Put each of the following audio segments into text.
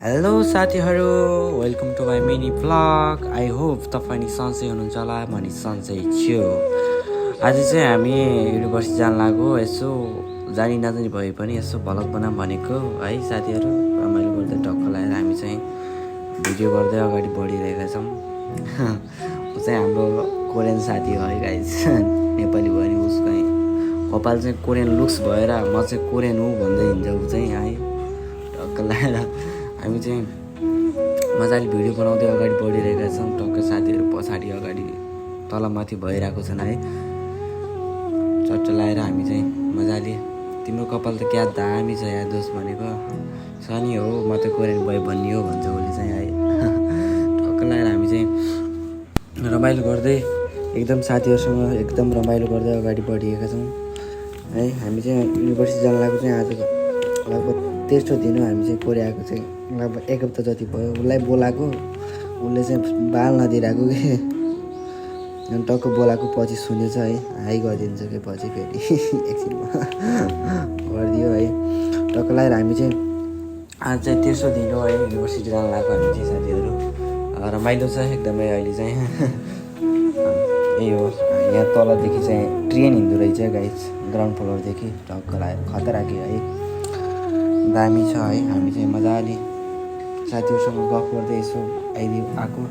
Hello साथीहरू, welcome to my mini vlog. I hope तपाईँ सन्चै हुनुहुन्छ होला, म नि सन्चै छु। आज चाहिँ हामी युनिभर्सिटी जान लाग्यो। यसो जानी नजानी भए पनि यसो भ्लग बनाऊँ भनेको है साथीहरू। रमाइलो गर्दै टक्क लगाएर हामी चाहिँ भिडियो गर्दै अगाडि बढिरहेका छौँ। ऊ चाहिँ हाम्रो कोरियन साथी हो है गाइस। नेपाली भयो नि उसको कपाल चाहिँ कोरियन लुक्स भएर म चाहिँ कोरियन हुँ भन्दै हिँड्छ ऊ चाहिँ है। टक्क लगाएर हामी चाहिँ मजाले भिडियो बनाउँदै अगाडि बढिरहेका छौँ। टक्क साथीहरू पछाडि अगाडि तलमाथि भइरहेको छन् है। चट्ट लगाएर हामी चाहिँ मजाले तिम्रो कपाल त क्या दामी छ या दोस्त भनेको सनी हो, म त कोरियन बोय भन्ने हो भन्छ उसले चाहिँ है। टक्क लगाएर हामी चाहिँ रमाइलो गर्दै एकदम साथीहरूसँग एकदम रमाइलो गर्दै अगाडि बढिएका छौँ है। हामी चाहिँ युनिभर्सिटी जान लागेको चाहिँ आज लगभग तेस्रो दिन हो। हामी चाहिँ कोरियाको चाहिँ लगभग एक हप्ता जति भयो। उसलाई बोलाएको, उसले चाहिँ बाल नदिइरहेको कि अनि टक्क बोलाएको पछि सुनेछ है। हाई गरिदिन्छ कि पछि फेरि एकछिनमा गरिदियो है। टक्क लगाएर हामी चाहिँ आज चाहिँ तेस्रो दिन हो है युनिभर्सिटी जान लागेको हामी चाहिँ साथीहरू। रमाइलो छ एकदमै अहिले चाहिँ। यही हो, यहाँ तलदेखि चाहिँ ट्रेन हिँड्दो रहेछ गाइस, ग्राउन्ड फ्लोरदेखि टक्क लगाएर खतरा कि है, दामी छ है। हामी चाहिँ मजाले साथीहरूसँग गफ गर्दै यसो आएको।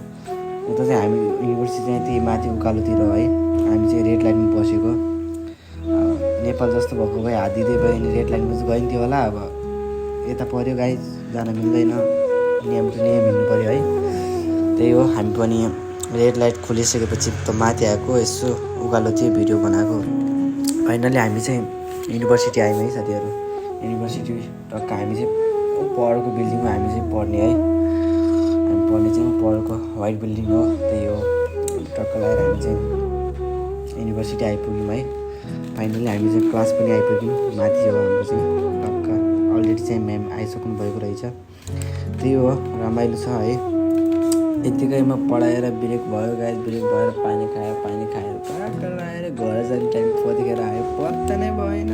उता चाहिँ हामी युनिभर्सिटी चाहिँ त्यही माथि उकालोतिर है। हामी चाहिँ रेड लाइनमा बसेको। नेपाल जस्तो भएको भए हात दिँदै भयो भने रेड लाइनमा चाहिँ गइन्थ्यो होला। अब यता पऱ्यो गाइस, जान मिल्दैन, नियम टु नियम हिँड्नु पऱ्यो है। त्यही हो, हामी पनि रेड लाइट खोलिसकेपछि त माथि आएको, यसो उकालो थियो भिडियो बनाएको। फाइनली हामी चाहिँ युनिभर्सिटी आयौँ है साथीहरू। युनिभर्सिटी टक्क हामी चाहिँ पढेको बिल्डिङमा हामी चाहिँ पढ्ने है। हामी पढ्ने चाहिँ पढेको वाइट बिल्डिङ हो। त्यही हो, टक्क लगाएर हामी चाहिँ युनिभर्सिटी आइपुग्यौँ है। फाइनली हामी चाहिँ क्लास पनि आइपुग्यौँ। माथि हो हाम्रो चाहिँ टक्क, अलरेडी चाहिँ म्याम आइसक्नु भएको रहेछ। त्यही हो, रमाइलो छ है। यत्तिकैमा पढाएर ब्रेक भयो गाइस, ब्रेक भएर पानी खायो, पानी खाएर टक्क लगाएर घर जाने टाइम कतिखेर आयो पत्ता नै भएन।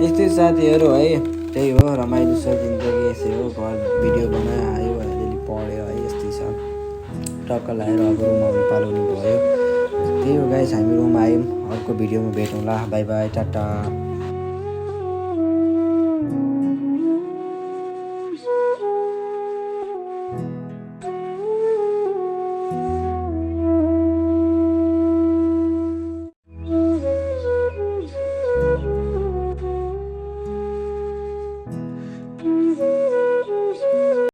यस्तै साथीहरू है। त्यही हो, रमाइलो छ जिन्दगी, यसै हो। घर भिडियो बनायो, आयो, अलिअलि पढ्यो है, यस्तै छ। टक्क लगाएर अब रुम आउनु पालाउनु भयो। त्यही हो गाइस, हामी रुम आयौँ। अर्को भिडियोमा भेटौँला। By by, Tata.